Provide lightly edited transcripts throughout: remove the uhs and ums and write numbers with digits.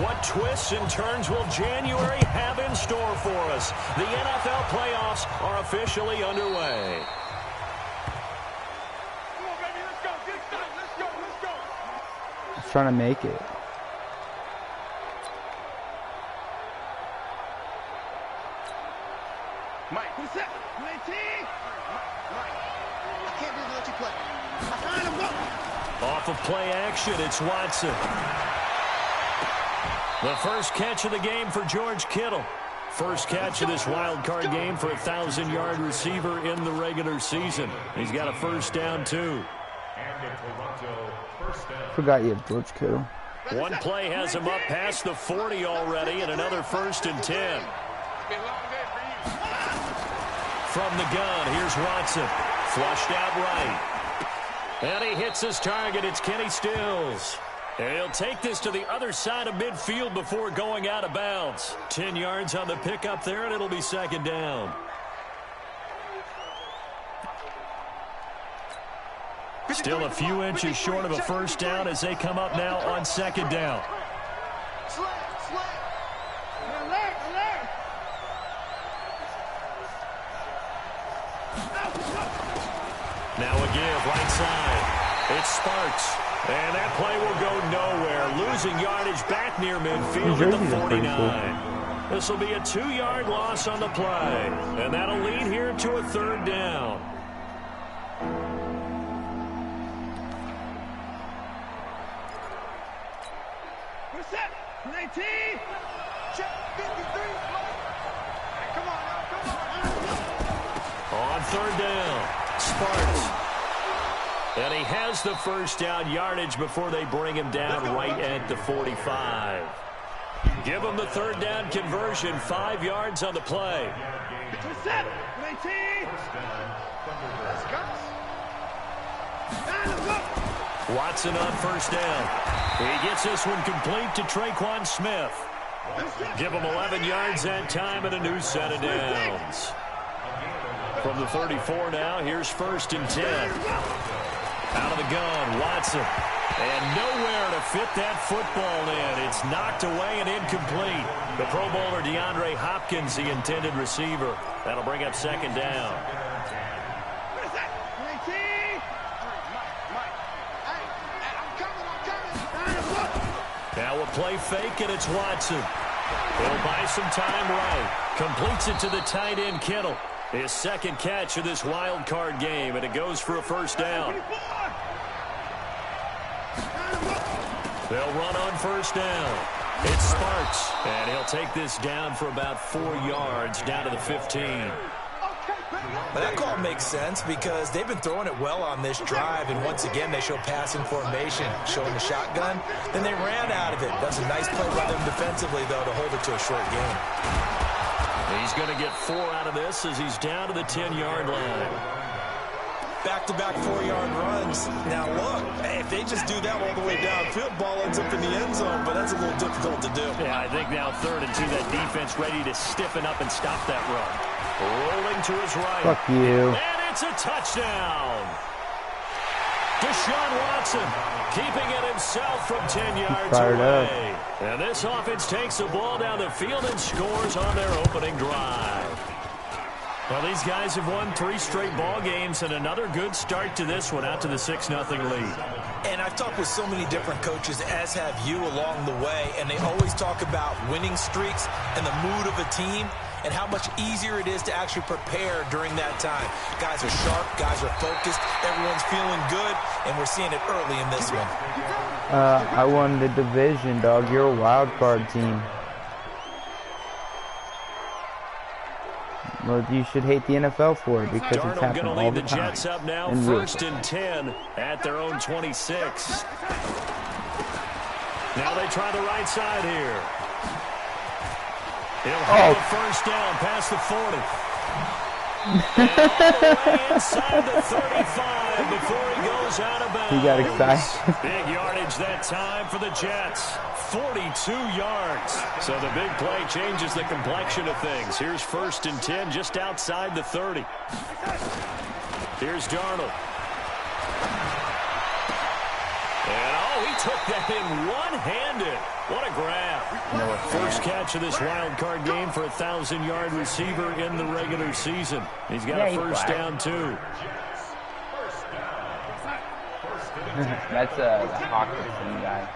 What twists and turns will January have in store for us? The NFL playoffs are officially underway. Come on, baby, let's go. Get excited. Let's go. Let's go. He's trying to make it. Mike, who's that? Mike, I can't believe let you play. I him go. Off of play action, it's Watson. The first catch of the game for George Kittle. First catch of this wild card game for a 1,000-yard receiver in the regular season. He's got a first down, too. Forgot you have George Kittle. One play has him up past the 40 already, and another 1st and 10. From the gun, here's Watson. Flushed out right. And he hits his target. It's Kenny Stills. And he'll take this to the other side of midfield before going out of bounds. 10 yards on the pickup there, and it'll be 2nd down. Still a few inches short of a first down as they come up now on 2nd down. Now a give, right side. It's Sparks. And that play will go nowhere. Losing yardage back near midfield at the 49. This will be a 2-yard loss on the play. And that'll lead here to a 3rd down. What's that? 19. Check 53. Come on. On 3rd down, Sparks. And he has the first down yardage before they bring him down right at the 45. Give him the 3rd down conversion, 5 yards on the play. Watson on first down. He gets this one complete to Traquan Smith. Give him 11 yards that time and a new set of downs. From the 34 now, here's 1st and 10. Out of the gun, Watson. And nowhere to fit that football in. It's knocked away and incomplete. The Pro Bowler DeAndre Hopkins, the intended receiver. That'll bring up 2nd down. Now a play fake, and it's Watson. He'll buy some time right. Completes it to the tight end, Kittle. His 2nd catch of this wild card game, and it goes for a first down. They'll run on first down. It's Sparks, and he'll take this down for about 4 yards, down to the 15. But that call makes sense because they've been throwing it well on this drive, and once again they show passing formation, showing the shotgun. Then they ran out of it. That's a nice play by them defensively, though, to hold it to a short game. He's going to get 4 out of this as he's down to the 10-yard line. Back-to-back 4-yard runs. Now, look, if they just do that all the way downfield, ball ends up in the end zone, but that's a little difficult to do. Yeah, I think now 3rd and 2, that defense ready to stiffen up and stop that run. Rolling to his right. Fuck you. And it's a touchdown. Deshaun Watson keeping it himself from 10 yards away. And this offense takes the ball down the field and scores on their opening drive. Well, these guys have won 3 straight ball games and another good start to this one out to the 6-0 lead. And I've talked with so many different coaches, as have you, along the way, and they always talk about winning streaks and the mood of a team and how much easier it is to actually prepare during that time. Guys are sharp, guys are focused, everyone's feeling good, and we're seeing it early in this one. I won the division, dog. You're a wild card team. Well, you should hate the NFL for it because it's happening all the time. Darnold going to lead the Jets up now, 1st and 10 at their own 26. Now they try the right side here. He'll hold the first down past the 40. And all the way inside the 35 before he goes out of bounds. He got excited. Big yardage that time for the Jets. 42 yards. So the big play changes the complexion of things. Here's 1st and 10 just outside the 30. Here's Darnold. And, oh, he took that in one-handed. What a grab. Noah First catch of this wild card game for a 1,000-yard receiver in the regular season. He's got a first down, too. That's the Hawkinson guy.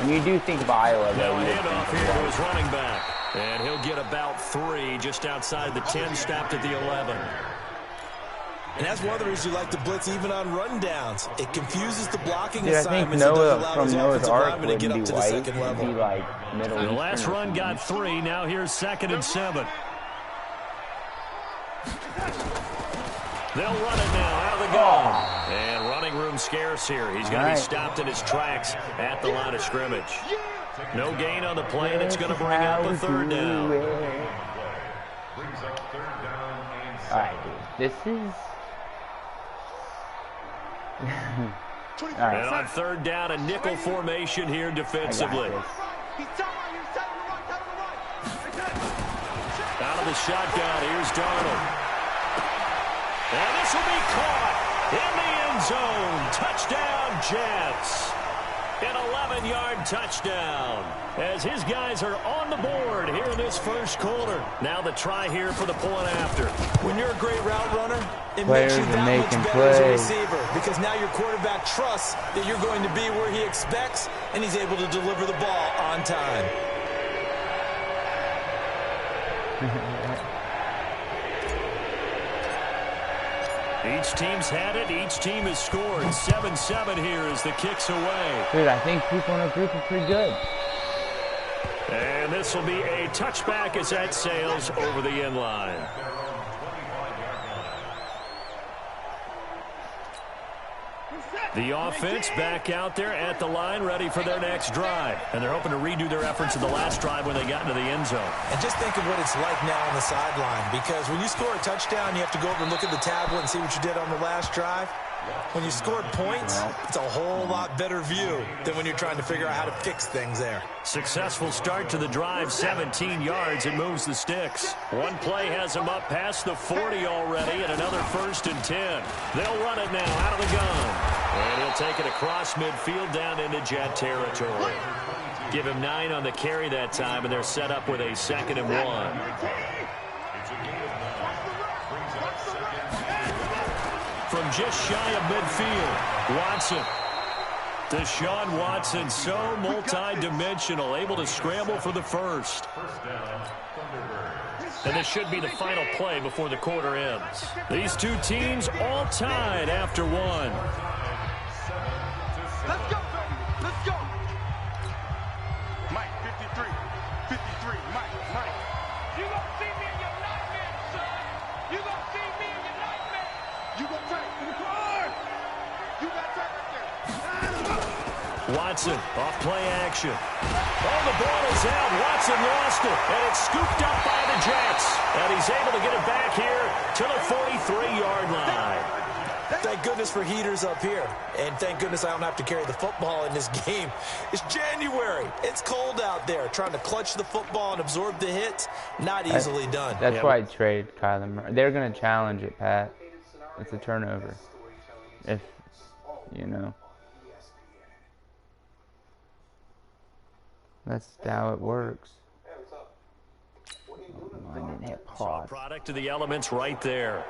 When you do think of Iowa, though, now a handoff here to his running back. And he'll get about 3 just outside the 10, stopped at the 11. And that's one of the reasons you like to blitz even on rundowns. It confuses the blocking Dude, assignments. I think Noah from Noah's Ark wouldn't be white. It'd be like Middle Eastern. The last run got 3. Now here's 2nd and 7. They'll run it now out of the gun. And running room scarce here. He's going to be stopped in his tracks at the line of scrimmage. No gain on the play, and it's going to bring up a 3rd down. All right, dude. This is... And on 3rd down, a nickel formation here defensively. Out of the shotgun, here's Darnold. And this will be caught in the end zone. Touchdown, Jets. An 11-yard touchdown as his guys are on the board here in this first quarter. Now the try here for the point after. When you're a great route runner, it Players makes you are that much making better as a plays. receiver because now your quarterback trusts that you're going to be where he expects, and he's able to deliver the ball on time. Each team's had it. Each team has scored. 7-7 here as the kick's away. Dude, I think people in our group are pretty good. And this will be a touchback as that sails over the end line. The offense back out there at the line, ready for their next drive. And they're hoping to redo their efforts in the last drive when they got into the end zone. And just think of what it's like now on the sideline, because when you score a touchdown, you have to go over and look at the tablet and see what you did on the last drive. When you scored points, it's a whole lot better view than when you're trying to figure out how to fix things there. Successful start to the drive, 17 yards, and moves the sticks. One play has them up past the 40 already, and another 1st and 10. They'll run it now out of the gun. And he'll take it across midfield down into Jet territory. Give him 9 on the carry that time, and they're set up with a 2nd and 1. From just shy of midfield, Watson. Deshaun Watson, so multi-dimensional, able to scramble for the first. And this should be the final play before the quarter ends. These two teams all tied after 1. Let's go, baby. Let's go. Mike, 53. 53. Mike. You gonna see me in your nightmare, son. You gonna see me in your nightmare. You gonna track in the car. You got track right there. Watson, off play action. Oh, the ball is out. Watson lost it, and it's scooped up by the Jets. And he's able to get it back here to the 43-yard line. Thank goodness for heaters up here. And thank goodness I don't have to carry the football in this game. It's January. It's cold out there. Trying to clutch the football and absorb the hits, not easily done. That's why I trade Kyler Murray. They're going to challenge it, Pat. It's a turnover. If, you know. That's how it works. Oh, I didn't hit pause. Product of the elements right there.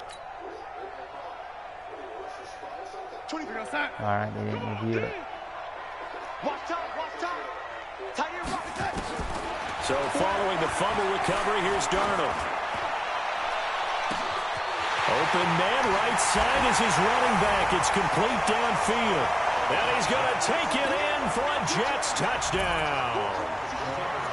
All right, they didn't review it. Watch time. Tight end right. So following the fumble recovery, here's Darnold. Open man, right side is his running back. It's complete downfield. And he's going to take it in for a Jets touchdown.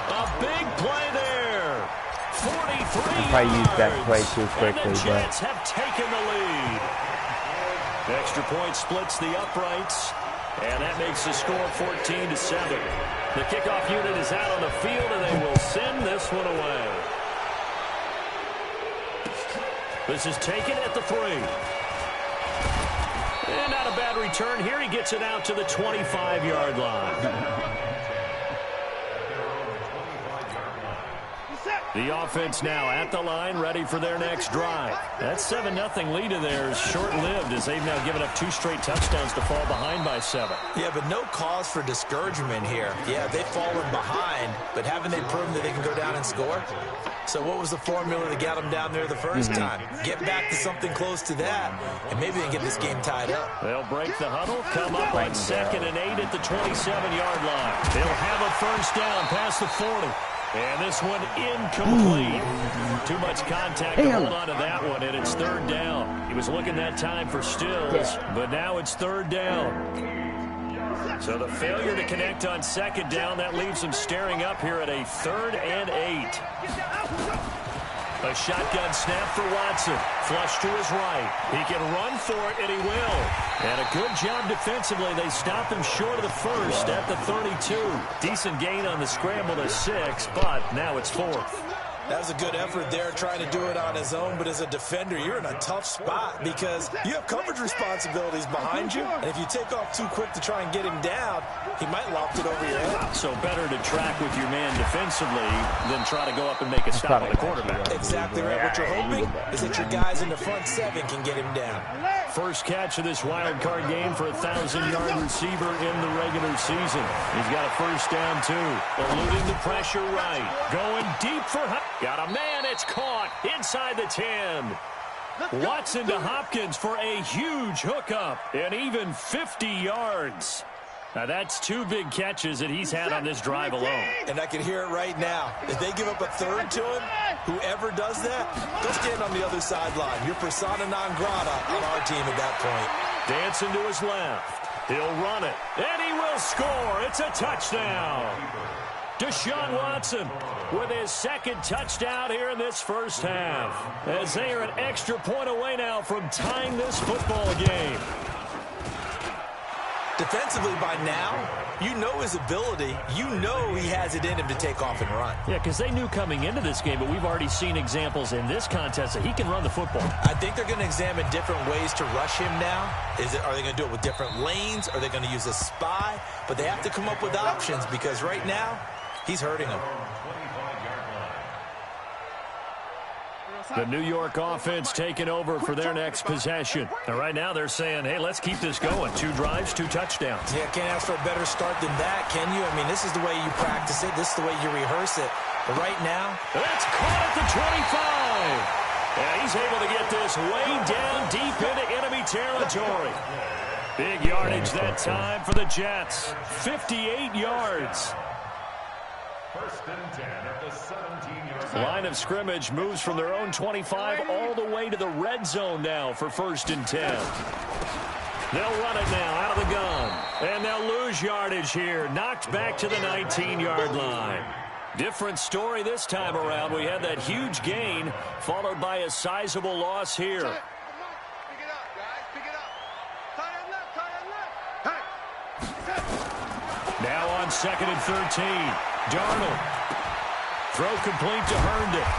A big play there. 43 yards. I used that play too quickly, and the Jets but have taken the lead. Extra point splits the uprights, and that makes the score 14-7. The kickoff unit is out on the field, and they will send this one away. This is taken at the 3. And not a bad return here. He gets it out to the 25-yard line. Set. The offense now at the line, ready for their next drive. That 7-0 lead of theirs short-lived as they've now given up 2 straight touchdowns to fall behind by 7. Yeah, but no cause for discouragement here. Yeah, they've fallen behind, but haven't they proven that they can go down and score? So what was the formula that got them down there the first time? Get back to something close to that, and maybe they can get this game tied up. They'll break the huddle, come up on 2nd and 8 at the 27-yard line. They'll have a first down past the 40. And this one incomplete. Too much contact to hold on to that one, and it's 3rd down. He was looking that time for Stills, but now it's 3rd down. So the failure to connect on 2nd down, that leaves him staring up here at a 3rd and 8. A shotgun snap for Watson. Flush to his right. He can run for it, and he will. And a good job defensively. They stop him short of the first at the 32. Decent gain on the scramble to 6, but now it's 4th. That was a good effort there trying to do it on his own, but as a defender, you're in a tough spot because you have coverage responsibilities behind you, and if you take off too quick to try and get him down, he might loft it over your head. So better to track with your man defensively than try to go up and make a stop on the quarterback. Exactly right. What you're hoping is that your guys in the front 7 can get him down. First catch of this wild card game for a 1,000-yard receiver in the regular season. He's got a first down, too. Eluding the pressure right. Going deep for... Got a man. It's caught inside the 10. Watson to Hopkins for a huge hookup and even 50 yards. Now, that's 2 big catches that he's had on this drive alone. And I can hear it right now. If they give up a 3rd to him, whoever does that, go stand on the other sideline. You're persona non grata on our team at that point. Dancing to his left. He'll run it, and he will score. It's a touchdown. Deshaun Watson with his 2nd touchdown here in this first half. As they are an extra point away now from tying this football game. Defensively by now, you know his ability. You know he has it in him to take off and run. Yeah, because they knew coming into this game, but we've already seen examples in this contest that he can run the football. I think they're going to examine different ways to rush him now. Are they going to do it with different lanes? Are they going to use a spy? But they have to come up with options because right now, he's hurting them. The New York offense taking over for their next possession. And right now they're saying, hey, let's keep this going. 2 drives, 2 touchdowns. Yeah, can't ask for a better start than that, can you? I mean, this is the way you practice it. This is the way you rehearse it. But right now, it's caught at the 25. And he's able to get this way down deep into enemy territory. Big yardage that time for the Jets. 58 yards. First and 10 at the 17-yard line. Line of scrimmage moves from their own 25 all the way to the red zone now for 1st and 10. They'll run it now out of the gun. And they'll lose yardage here. Knocked back to the 19-yard line. Different story this time around. We had that huge gain followed by a sizable loss here. Pick it up, guys. Pick it up. Tie him left. Tie him left. Hey. Now on 2nd and 13. Darnold. Throw complete to Herndon.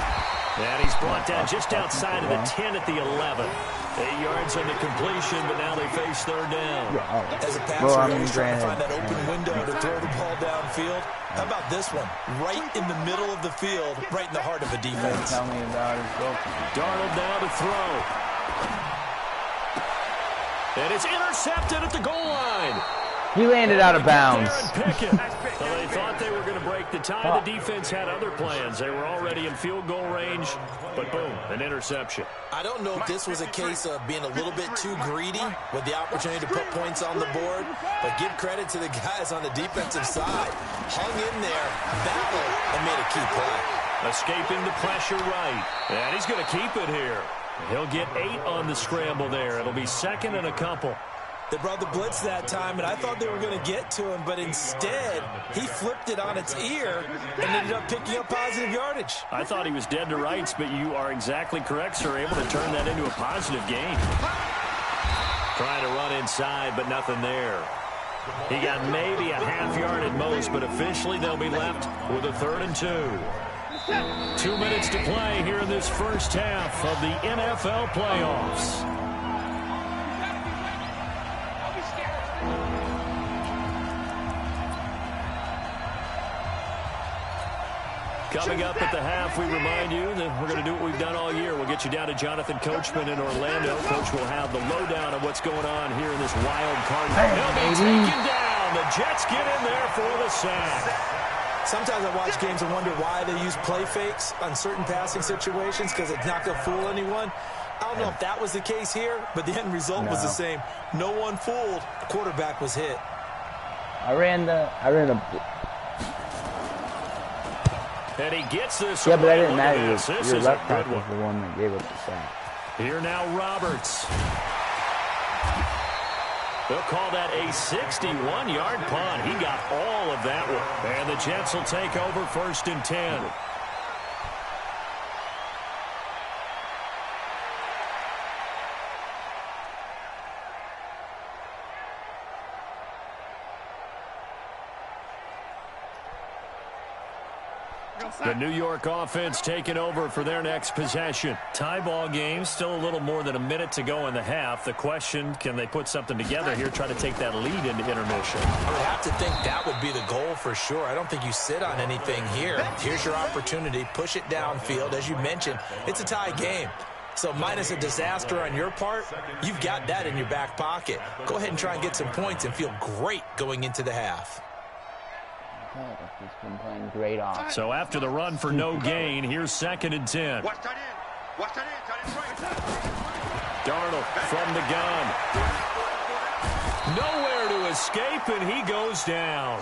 And he's brought down just outside of the 10 at the 11. 8 yards on the completion, but now they face 3rd down. As a passer, you're always trying to find that open window to throw the ball downfield. How about this one? Right in the middle of the field, right in the heart of a defense. Tell me about his goal. Darnold now to throw. And it's intercepted at the goal line. He landed out of bounds. Well, they thought they were going to break the tie. The defense had other plans. They were already in field goal range, but boom, an interception. I don't know if this was a case of being a little bit too greedy with the opportunity to put points on the board, but give credit to the guys on the defensive side. Hung in there, battled, and made a key play. Escaping the pressure right, and he's going to keep it here. He'll get 8 on the scramble there. It'll be 2nd and a couple. They brought the blitz that time, and I thought they were going to get to him, but instead, he flipped it on its ear and ended up picking up positive yardage. I thought he was dead to rights, but you are exactly correct, sir. Able to turn that into a positive gain. Trying to run inside, but nothing there. He got maybe a half yard at most, but officially they'll be left with a 3rd and 2. 2 minutes to play here in this first half of the NFL playoffs. Coming up at the half, we remind you that we're going to do what we've done all year. We'll get you down to Jonathan Coachman in Orlando. Coach will have the lowdown of what's going on here in this wild card. He'll be taken down. The Jets get in there for the sack. Sometimes I watch games and wonder why they use play fakes on certain passing situations because it's not going to fool anyone. I don't know if that was the case here, but the end result was the same. No one fooled. The quarterback was hit. I ran a. And he gets this. Yeah, but that didn't matter. Your left tackle was the one that gave up the sack. Here now, Roberts. They'll call that a 61-yard punt. He got all of that one. And the Jets will take over 1st and 10. The New York offense taking over for their next possession. Tie ball game, still a little more than a minute to go in the half. The question, can they put something together here, try to take that lead into intermission? I would have to think that would be the goal for sure. I don't think you sit on anything here. Here's your opportunity. Push it downfield. As you mentioned, it's a tie game. So minus a disaster on your part, you've got that in your back pocket. Go ahead and try and get some points and feel great going into the half. He's been playing great off. So after the run for no gain, here's 2nd and 10. Watch that in. Watch that in. Darnold from the gun. Nowhere to escape, and he goes down.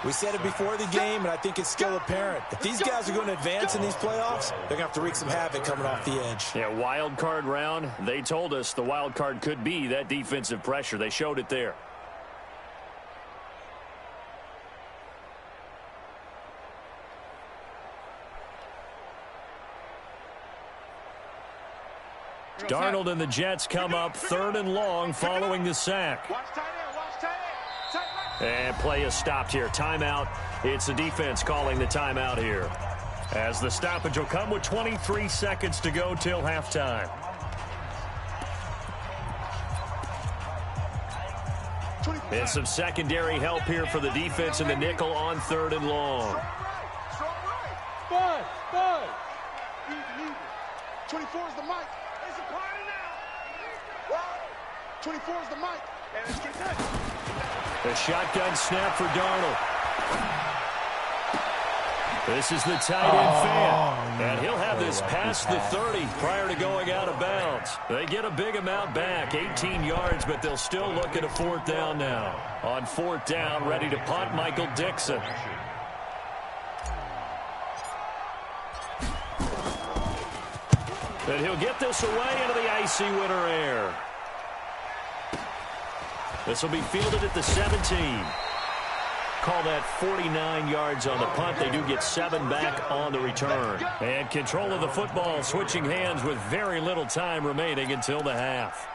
We said it before the game, and I think it's still apparent. If these guys are going to advance in these playoffs, they're going to have to wreak some havoc coming off the edge. Yeah, wild card round. They told us the wild card could be that defensive pressure. They showed it there. Darnold and the Jets come up 3rd and long following the sack. And play is stopped here. Timeout. It's the defense calling the timeout here. As the stoppage will come with 23 seconds to go till halftime. And some secondary help here for the defense in the nickel on 3rd and long. 24 is the mic. 24 is the mic. And it's the shotgun snap for Darnold. This is the tight end fan. And he'll have this past the 30 prior to going out of bounds. They get a big amount back, 18 yards, but they'll still look at a 4th down now. On 4th down, ready to punt, Michael Dixon. And he'll get this away into the icy winter air. This will be fielded at the 17. Call that 49 yards on the punt. They do get 7 back on the return. And control of the football switching hands with very little time remaining until the half.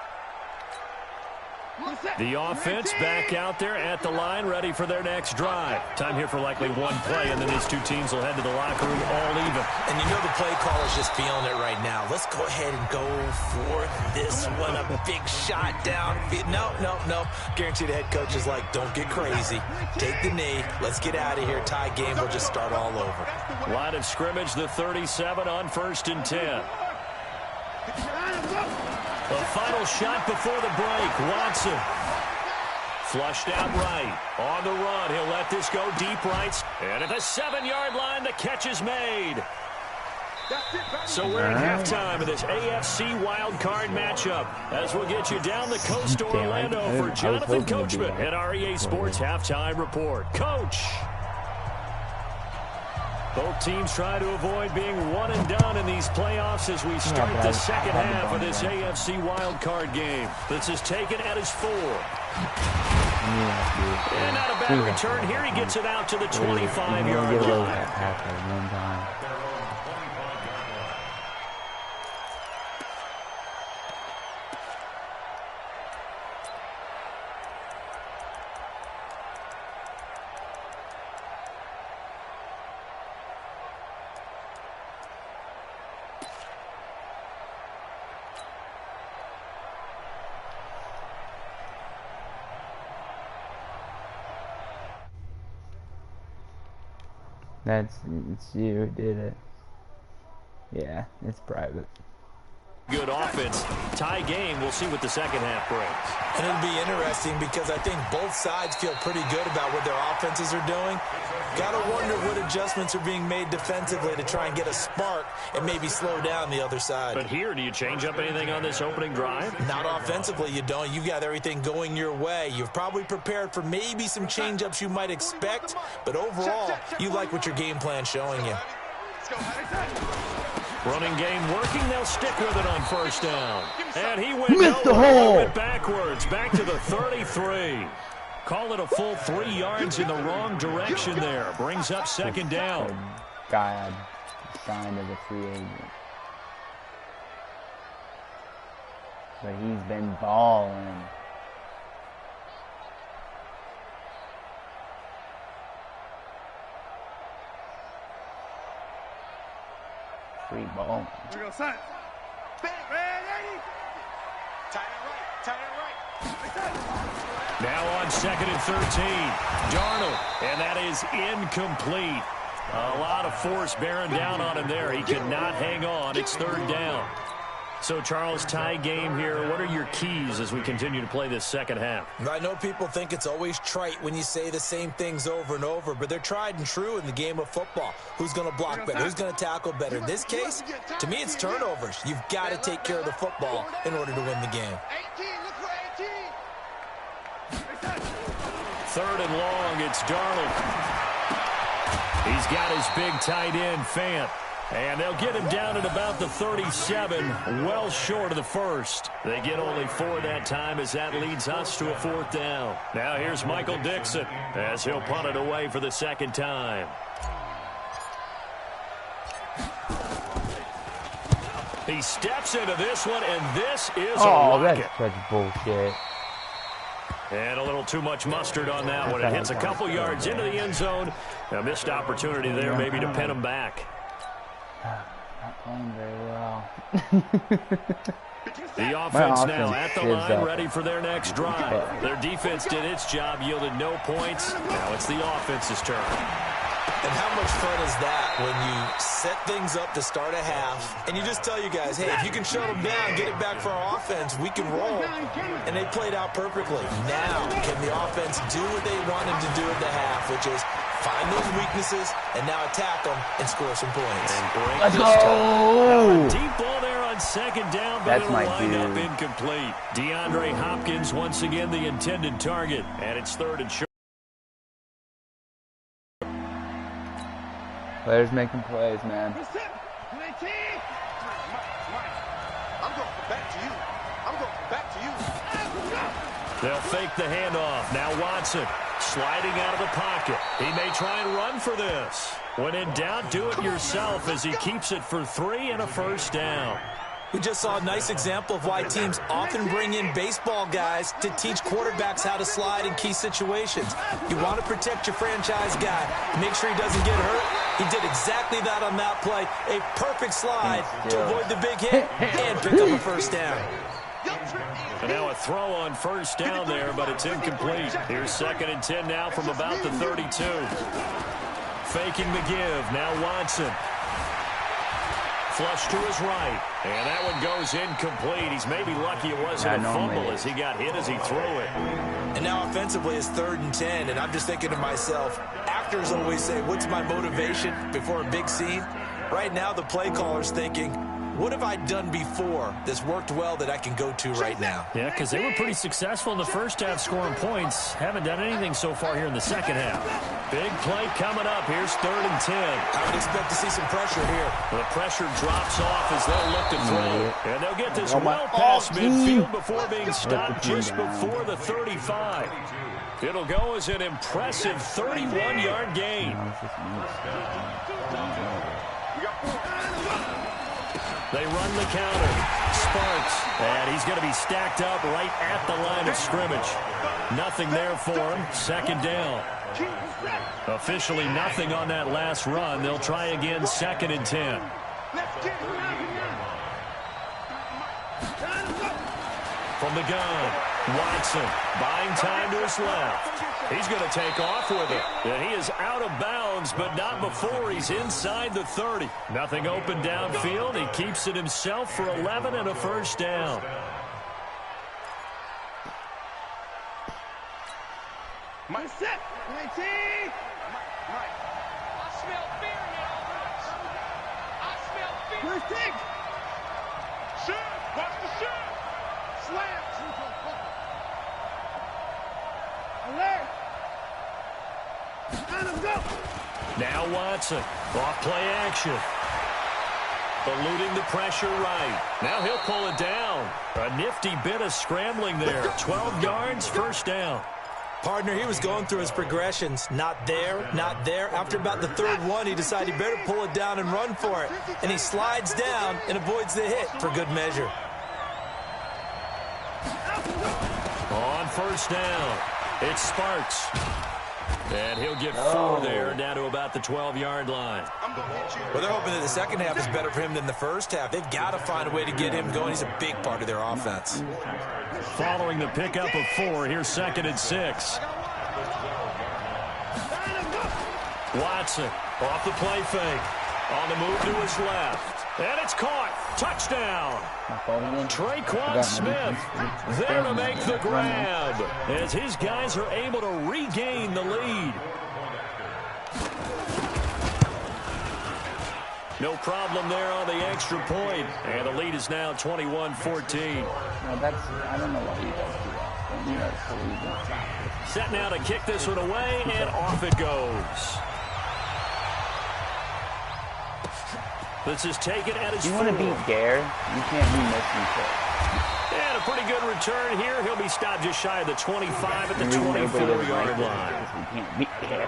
The offense back out there at the line, ready for their next drive. Time here for likely one play, and then these two teams will head to the locker room all even. And you know the play caller's just feeling it right now. Let's go ahead and go for this one. A big shot down. No. Guarantee the head coach is like, don't get crazy. Take the knee. Let's get out of here. Tie game. We'll just start all over. Line of scrimmage, the 37 on 1st and 10. The final shot before the break. Watson flushed out right. On the run, he'll let this go deep right. And at the 7-yard line, the catch is made. So we're at halftime of this AFC wild card matchup as we'll get you down the coast to Orlando for Jonathan Coachman at REA Sports Halftime Report. Coach! Both teams try to avoid being one and done in these playoffs as we start the second half of this AFC wildcard game. This is taken at his 4. And not a bad return here. He gets it out to the 25-yard line. It's you who did it. Yeah, it's private. Good offense. Tie game. We'll see what the second half brings. And it'll be interesting because I think both sides feel pretty good about what their offenses are doing. Gotta wonder what adjustments are being made defensively to try and get a spark and maybe slow down the other side. But here, do you change up anything on this opening drive? Not offensively, you don't. You've got everything going your way. You've probably prepared for maybe some change-ups you might expect, but overall, you like what your game plan's showing you. Running game working. They'll stick with it on first down. And he went Missed the hole. went backwards, back to the 33. Call it a full 3 yards in the wrong direction there. Brings up second down. Guy I signed as a free agent. But he's been balling. Free ball. Here we go, son. Ready? Tight end right. Tight end right. Now on second and 13. Darnold. And that is incomplete. A lot of force bearing down on him there. He could not hang on. It's third down. So, Charles, tie game here. What are your keys as we continue to play this second half? I know people think it's always trite when you say the same things over and over, but they're tried and true in the game of football. Who's going to block better? Who's going to tackle better? In this case, to me, it's turnovers. You've got to take care of the football in order to win the game. 18, look for 18. Third and long, it's Darnold. He's got his big tight end, Fant. And they'll get him down at about the 37, well short of the first. They get only 4 that time as that leads us to a fourth down. Now here's Michael Dixon as he'll punt it away for the second time. He steps into this one, and this is a rocket. That's such bullshit. And a little too much mustard on that one. It hits a couple yards into the end zone. A missed opportunity there maybe to pin him back. Not playing very well. The offense now at the line, ready for their next drive. Their defense did its job, yielded no points. Now it's the offense's turn. And how much fun is that when you set things up to start a half, and you just tell you guys, hey, if you can shut them down, get it back for our offense, we can roll. And they played out perfectly. Now, can the offense do what they wanted to do at the half, which is find those weaknesses and now attack them and score some points. Let's go! Deep ball there on second down, but That's it'll my line up dude. incomplete. DeAndre Hopkins once again the intended target, and it's third and short. Players making plays, man. I'm going back to you. I'm going back to you. They'll fake the handoff. Now Watson sliding out of the pocket. He may try and run for this. When in doubt, do it yourself as he keeps it for 3 and a first down. We just saw a nice example of why teams often bring in baseball guys to teach quarterbacks how to slide in key situations. You want to protect your franchise guy. Make sure he doesn't get hurt. He did exactly that on that play. A perfect slide to avoid the big hit and pick up a first down. And now a throw on first down there, but it's incomplete. Here's second and 10 now from about the 32. Faking the give. Now Watson. Flush to his right. And that one goes incomplete. He's maybe lucky it wasn't a fumble as he got hit as he threw it. And now offensively it's 3rd and 10. And I'm just thinking to myself, actors always say, what's my motivation before a big scene? Right now the play caller's thinking, what have I done before that's worked well that I can go to right now? Yeah, because they were pretty successful in the first half scoring points. Haven't done anything so far here in the second half. Big play coming up. Here's 3rd and 10. I would expect to see some pressure here. The pressure drops off as they'll look to throw. And they'll get this well past midfield before being stopped just before the 35. It'll go as an impressive 31-yard gain. They run the counter. Sparks. And he's going to be stacked up right at the line of scrimmage. Nothing there for him. Second down. Officially nothing on that last run. They'll try again 2nd and 10. From the gun. Watson buying time to his left. He's going to take off with it. And he is out of bounds, but not before he's inside the 30. Nothing open downfield. He keeps it himself for 11 and a first down. My set. 19. I smell fear in your voice. I smell fear. First take. Shoot. Watch the shoot. Slam. Alert. Let him go. Now Watson. Off play action. Eluding the pressure right. Now he'll pull it down. A nifty bit of scrambling there. 12 yards, first down. Partner, he was going through his progressions. Not there, not there. After about the third one, he decided he better pull it down and run for it. And he slides down and avoids the hit for good measure. On first down, it's Sparks. And he'll get 4 there, down to about the 12-yard line. Well, they're hoping that the second half is better for him than the first half. They've got to find a way to get him going. He's a big part of their offense. Following the pickup of 4, here's 2nd and 6. Watson off the play fake. On the move to his left. And it's caught. Touchdown. Traquan Smith there to make the grab as his guys are able to regain the lead. No problem there on the extra point. And the lead is now 21-14. No, that's, I don't know why he does do that. Set now to kick this one away, and off it goes. This is taken at his You want to beat Gare, you can't be missing kicks. And a pretty good return here. He'll be stopped just shy of the 25 at the 24-yard line. You can't beat Gare.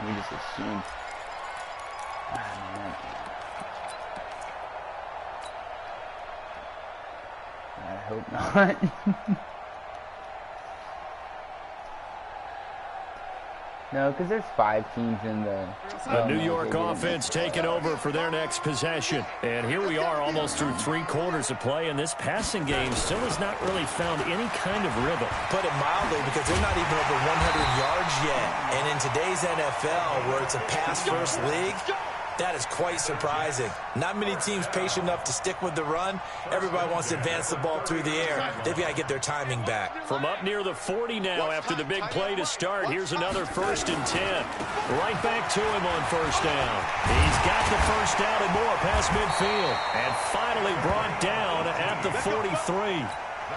We just assume. I hope not. No, because there's 5 teams in the... The New York offense taking over for their next possession. And here we are almost through 3 quarters of play, and this passing game still has not really found any kind of rhythm. Put it mildly, because they're not even over 100 yards yet. And in today's NFL, where it's a pass-first league, that is quite surprising. Not many teams patient enough to stick with the run. Everybody wants to advance the ball through the air. They've got to get their timing back. From up near the 40 now after the big play to start. Here's another 1st and 10. Right back to him on first down. He's got the first down and more past midfield. And finally brought down at the 43.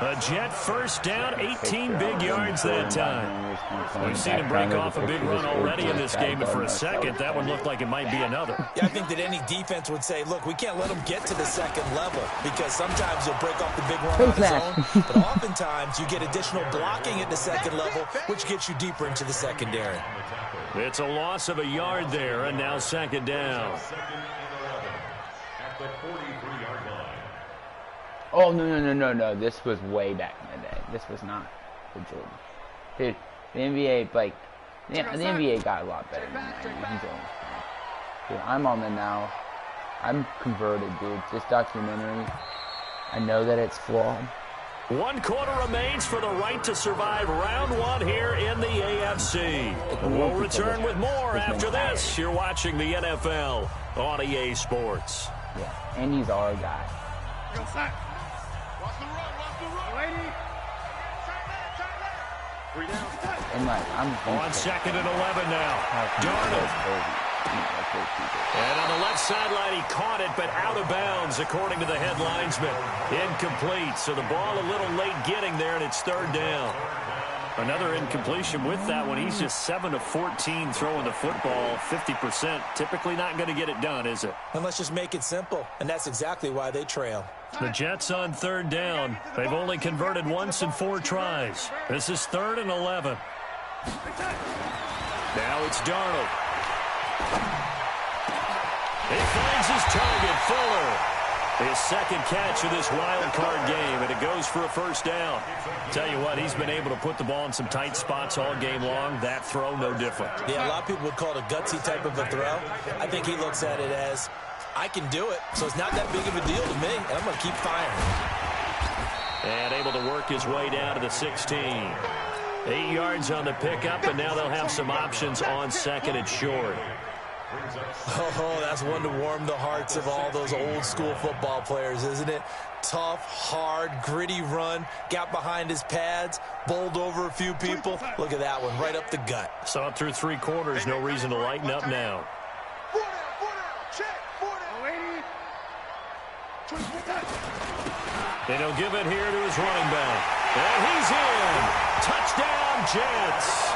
A Jet first down, 18 big yards that time. We've seen him break off a big run already in this game, but for a second, that one looked like it might be another. Yeah, I think that any defense would say, look, we can't let him get to the second level, because sometimes he'll break off the big run on his own, but oftentimes you get additional blocking at the second level, which gets you deeper into the secondary. It's a loss of a yard there, and now 2nd down. Oh, no. This was way back in the day. This was not the Jordan. Dude, the NBA, like, yeah, the NBA got a lot better than that. He's almost done. Dude, I'm on the now. I'm converted, dude. This documentary, I know that it's flawed. 1 quarter remains for the right to survive round 1 here in the AFC. We'll return with more after this. You're watching the NFL on EA Sports. Yeah, and he's our guy. And like, I'm on 2nd and 11 now. Darnold. And on the left sideline, he caught it, but out of bounds, according to the head linesman. Incomplete. So the ball a little late getting there, and it's 3rd down. Another incompletion with that one. He's just 7 of 14 throwing the football, 50%. Typically not going to get it done, is it? And let's just make it simple, and that's exactly why they trail. The Jets on 3rd down. They've only converted once in 4 tries. This is 3rd and 11. Now it's Darnold. He finds his target, Fuller. His 2nd catch of this wild card game, and it goes for a first down. Tell you what, he's been able to put the ball in some tight spots all game long. That throw, no different. Yeah, a lot of people would call it a gutsy type of a throw. I think he looks at it as I can do it, so it's not that big of a deal to me, and I'm going to keep firing. And able to work his way down to the 16. 8 yards on the pickup, and now they'll have some options on second and short. Oh, that's one to warm the hearts of all those old-school football players, isn't it? Tough, hard, gritty run, got behind his pads, bowled over a few people. Look at that one, right up the gut. Saw it through 3 quarters, no reason to lighten up now. And he'll give it here to his running back. And he's in. Touchdown, Jets.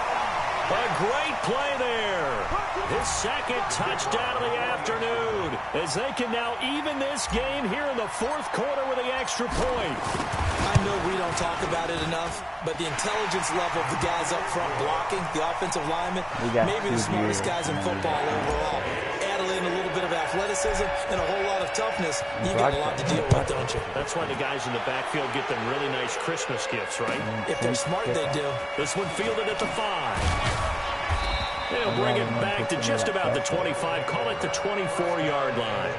A great play there. His second touchdown of the afternoon as they can now even this game here in the 4th quarter with the extra point. I know we don't talk about it enough, but the intelligence level of the guys up front blocking, the offensive linemen, maybe the smartest guys in football overall. Add in a little bit of athleticism and a whole lot of toughness, you got a lot to deal with, don't you? That's why the guys in the backfield get them really nice Christmas gifts, right? If they're smart, they do. This one fielded at the 5. They'll bring it back to just about the 25. Call it the 24-yard line.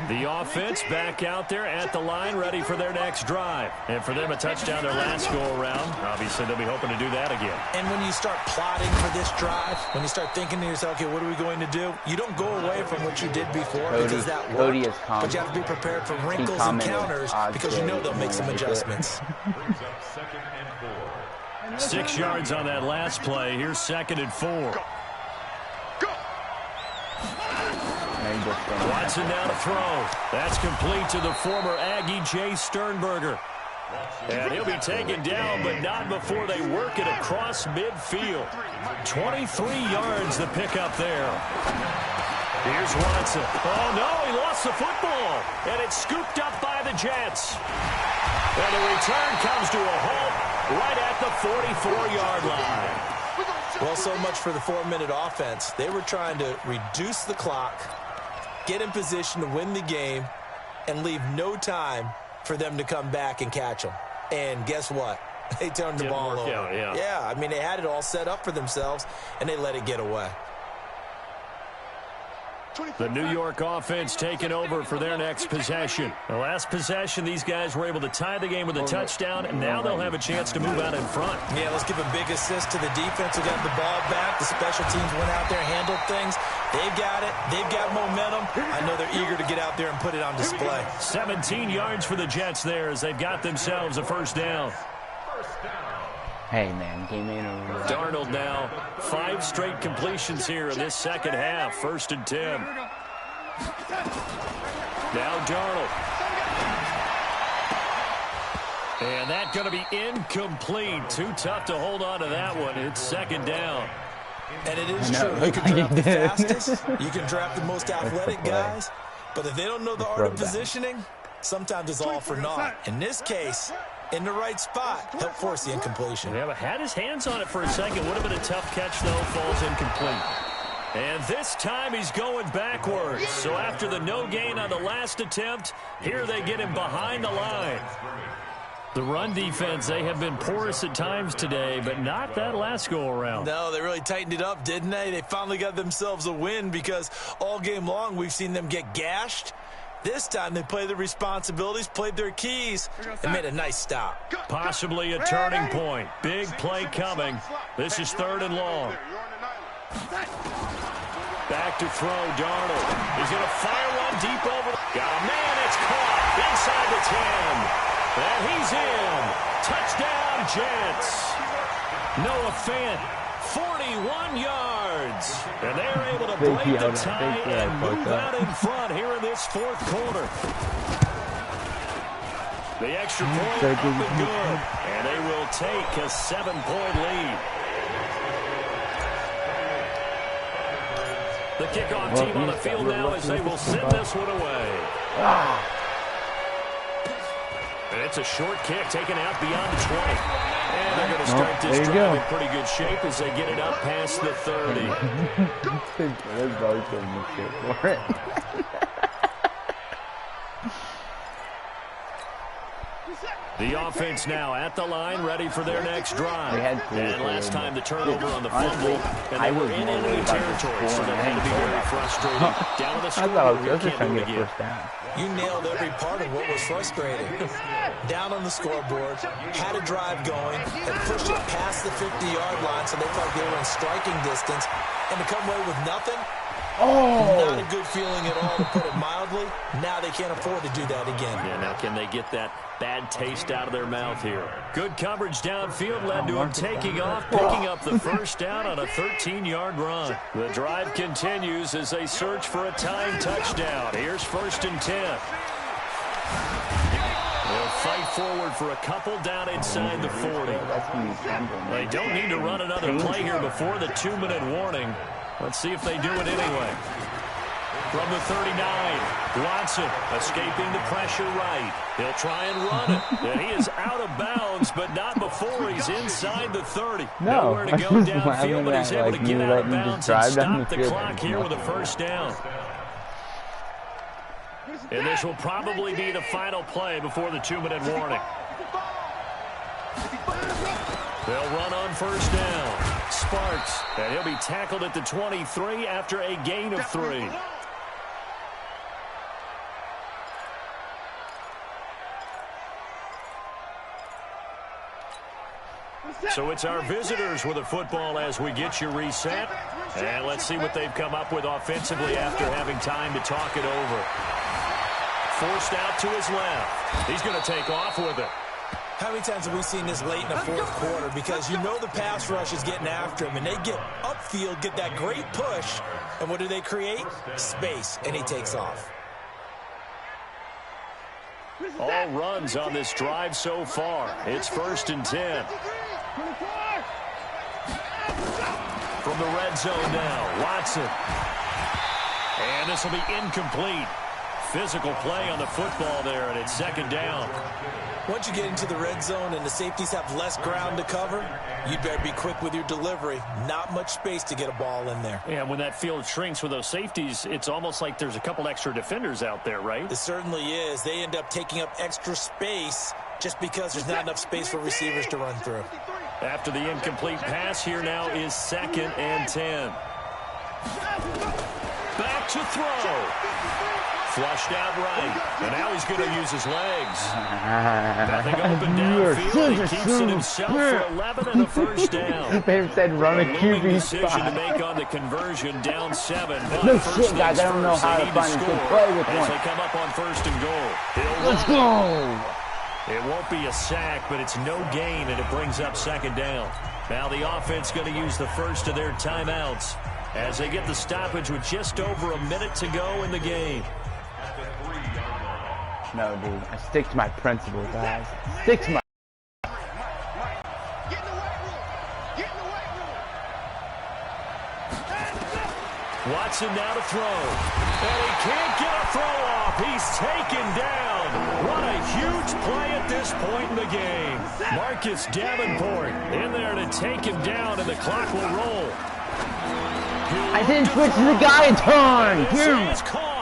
The offense back out there at the line, ready for their next drive. And for them, a touchdown their last go-around. Obviously, they'll be hoping to do that again. And when you start plotting for this drive, when you start thinking to yourself, okay, what are we going to do? You don't go away from what you did before because that worked. But you have to be prepared for wrinkles and counters because you know they'll make some adjustments. 6 yards on that last play. Here's 2nd and 4. Watson down to throw. That's complete to the former Aggie, Jay Sternberger. And he'll be taken down, but not before they work it across midfield. 23 yards the pickup there. Here's Watson. Oh, no, he lost the football. And it's scooped up by the Jets. And the return comes to a halt right at the 44-yard line. Well, so much for the 4-minute offense. They were trying to reduce the clock, get in position to win the game, and leave no time for them to come back and catch them. And guess what? They turned the ball over. Yeah, I mean, they had it all set up for themselves, and they let it get away. The New York offense taking over for their next possession. The last possession, these guys were able to tie the game with a touchdown, and now they'll have a chance to move out in front. Yeah, let's give a big assist to the defense who got the ball back. The special teams went out there, handled things. They've got it. They've got momentum. I know they're eager to get out there and put it on display. 17 yards for the Jets there as they've got themselves a first down. Hey, man, game ain't over. Darnold now, 5 straight completions here in this second half. 1st and 10. Now Darnold. And that's going to be incomplete. Too tough to hold on to that one. It's 2nd down. And it is true. You can draft the fastest. You can draft the most athletic guys. But if they don't know the art of positioning, sometimes it's all for naught. In this case, in the right spot, help force the incompletion. Yeah, but had his hands on it for a second. Would have been a tough catch, though. Falls incomplete. And this time he's going backwards. So after the no gain on the last attempt, here they get him behind the line. The run defense, they have been porous at times today, but not that last go-around. No, they really tightened it up, didn't they? They finally got themselves a win because all game long we've seen them get gashed. This time they played their responsibilities, played their keys, and made a nice stop. Possibly a turning point. Big play coming. This is 3rd and long. Back to throw, Darnold. He's going to fire one deep over. Got a man, it's caught inside the 10. And he's in. Touchdown, Jets. Noah Fant, 41 yards. And they're able to break the tie and move out in front here in this 4th quarter. The extra point up and good. And they will take a 7-point lead. The kickoff team on the field now as they will send this one away. And it's a short kick taken out beyond the 20. And they're going to start this drive in pretty good shape as they get it up past the 30. The offense now at the line, ready for their next drive. And last time the turnover on the fumble, and they were in enemy territory, so they had to be very frustrated. Down on the scoreboard, you can't do it again. You nailed every part of what was frustrating. Down on the scoreboard, had a drive going, and pushed it past the 50-yard line, so they thought they were in striking distance, and to come away with nothing. Not a good feeling at all, to put it mildly. Now they can't afford to do that again. Yeah, now can they get that bad taste out of their mouth here? Good coverage downfield led to him taking off, picking up the first down on a 13-yard run. The drive continues as they search for a tying touchdown. Here's 1st and 10. They'll fight forward for a couple down inside the 40. They don't need to run another play here before the 2-minute warning. Let's see if they do it anyway. From the 39, Watson escaping the pressure right. He'll try and run it. And he is out of bounds, but not before he's inside the 30. Nowhere to go downfield, but he's able to get out of bounds and stop the clock here with a first down. And this will probably be the final play before the 2-minute warning. They'll run on first down. Sparks, and he'll be tackled at the 23 after a gain of 3. So it's our visitors with the football as we get you reset. And let's see what they've come up with offensively after having time to talk it over. Forced out to his left. He's going to take off with it. How many times have we seen this late in the fourth quarter? Because you know the pass rush is getting after him, and they get upfield, get that great push, and what do they create? Space, and he takes off. All runs on this drive so far. It's 1st and 10. From the red zone now, Watson. And this will be incomplete. Physical play on the football there, and it's 2nd down. Once you get into the red zone and the safeties have less ground to cover, you'd better be quick with your delivery. Not much space to get a ball in there. Yeah, when that field shrinks with those safeties, it's almost like there's a couple extra defenders out there, right? It certainly is. They end up taking up extra space just because there's not enough space for receivers to run through. After the incomplete pass, here now is 2nd and 10. Back to throw. Flushed out right, and now he's going to use his legs. Nothing open downfield. He keeps it himself for 11 and a first down. They said run a QB decision spot. to make on the conversion, down 7. No shit, guys. I don't know how to find a good play with as one. they come up on 1st and goal. Let's go. It won't be a sack, but it's no gain, and it brings up 2nd down. Now the offense going to use the first of their timeouts as they get the stoppage with just over a minute to go in the game. No, dude. I stick to my principles, guys. Stick to my... Watson now to throw. And he can't get a throw off. He's taken down. What a huge play at this point in the game. Marcus Davenport in there to take him down, and the clock will roll. I didn't switch to the guy in turn. This is caught.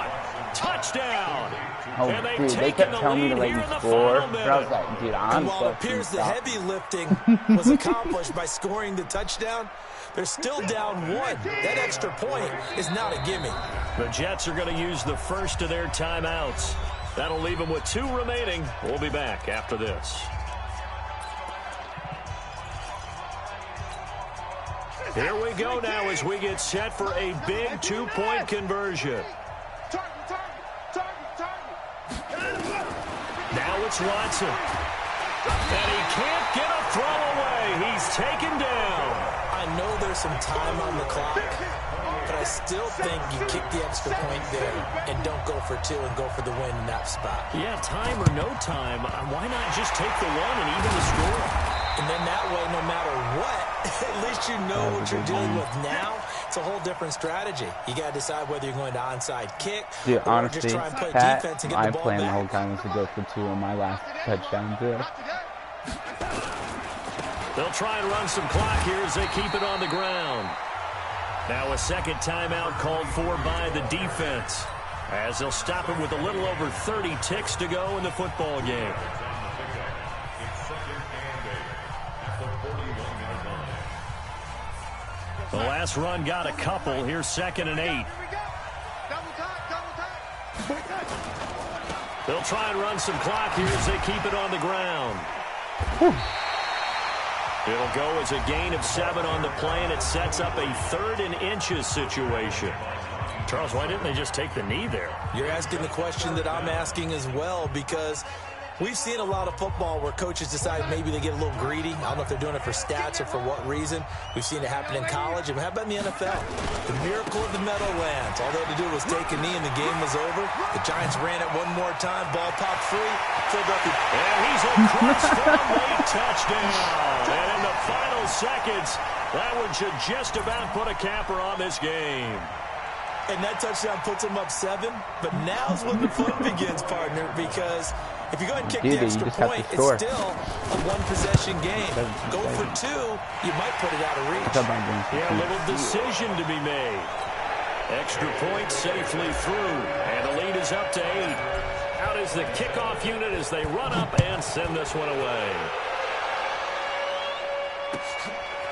Touchdown. Oh, dude, they kept telling me to let you score. But I was like, dude, I'm and while it appears the heavy lifting was accomplished by scoring the touchdown, they're still down 1. That extra point is not a gimme. The Jets are going to use the first of their timeouts. That'll leave them with 2 remaining. We'll be back after this. Here we go now as we get set for a big 2-point conversion. Now it's Watson. And he can't get a throw away. He's taken down. I know there's some time on the clock, but I still think you kick the extra point there and don't go for 2 and go for the win in that spot. Yeah, time or no time, why not just take the 1 and even the score? And then that way, no matter what, at least you know what you're dealing with now. It's a whole different strategy. You got to decide whether you're going to onside kick Dude, or honestly, just try and play Pat, defense and get my the ball plan back. the whole time was to go for 2 on my last touchdown, too. They'll try and run some clock here as they keep it on the ground. Now a second timeout called for by the defense, as they'll stop it with a little over 30 ticks to go in the football game. The last run got a couple. Here's 2nd and 8. They'll try and run some clock here as they keep it on the ground. It'll go as a gain of 7 on the play, and it sets up a 3rd and inches situation. Charles, why didn't they just take the knee there? You're asking the question that I'm asking as well, because we've seen a lot of football where coaches decide maybe they get a little greedy. I don't know if they're doing it for stats or for what reason. We've seen it happen in college. And how about in the NFL? The miracle of the Meadowlands. All they had to do was take a knee and the game was over. The Giants ran it one more time. Ball popped free. Philadelphia. And he's across for a late touchdown. And in the final seconds, that one should just about put a capper on this game. And that touchdown puts them up 7. But now's when the fun begins, partner, because if you go ahead and kick the extra point, it's still a one-possession game. Go for 2, you might put it out of reach. Yeah, a little decision to be made. Extra point safely through, and the lead is up to 8. Out is the kickoff unit as they run up and send this one away.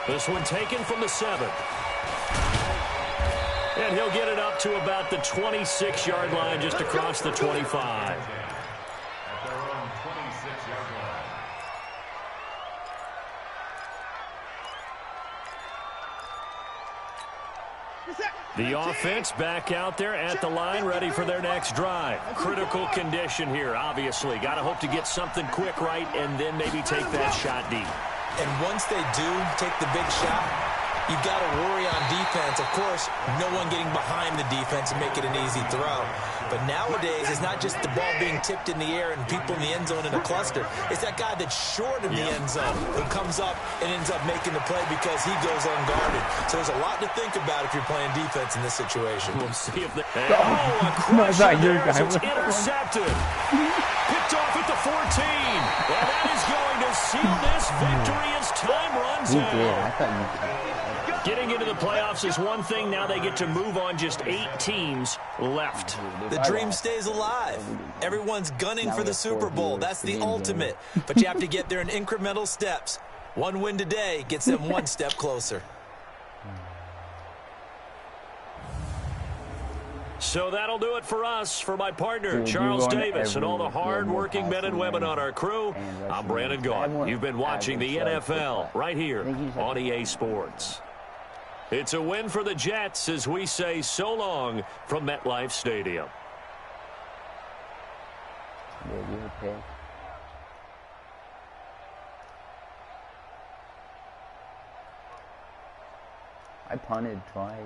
This one taken from the 7. And he'll get it up to about the 26-yard line, just across the 25. The offense back out there at the line, ready for their next drive. Critical condition here, obviously. Got to hope to get something quick right and then maybe take that shot deep. And once they do take the big shot, you've got to worry on defense. Of course, no one getting behind the defense and make it an easy throw. But nowadays, it's not just the ball being tipped in the air and people in the end zone in a cluster. It's that guy that's short of the end zone who comes up and ends up making the play because he goes unguarded. So there's a lot to think about if you're playing defense in this situation. We'll see if they... Oh, a crush there as it's intercepted. Picked off at the 14. Well, that is going to seal this victory as time runs out. Getting into the playoffs is one thing. Now they get to move on. Just 8 teams left. The dream stays alive. Everyone's gunning for the Super Bowl. That's the ultimate. But you have to get there in incremental steps. One win today gets them one step closer. So that'll do it for us. For my partner, Charles Davis, and all the hard-working men and women on our crew, I'm Brandon Gaughan. You've been watching the NFL right here on EA Sports. It's a win for the Jets as we say so long from MetLife Stadium. I punted twice.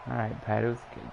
Alright, Pat, it was good.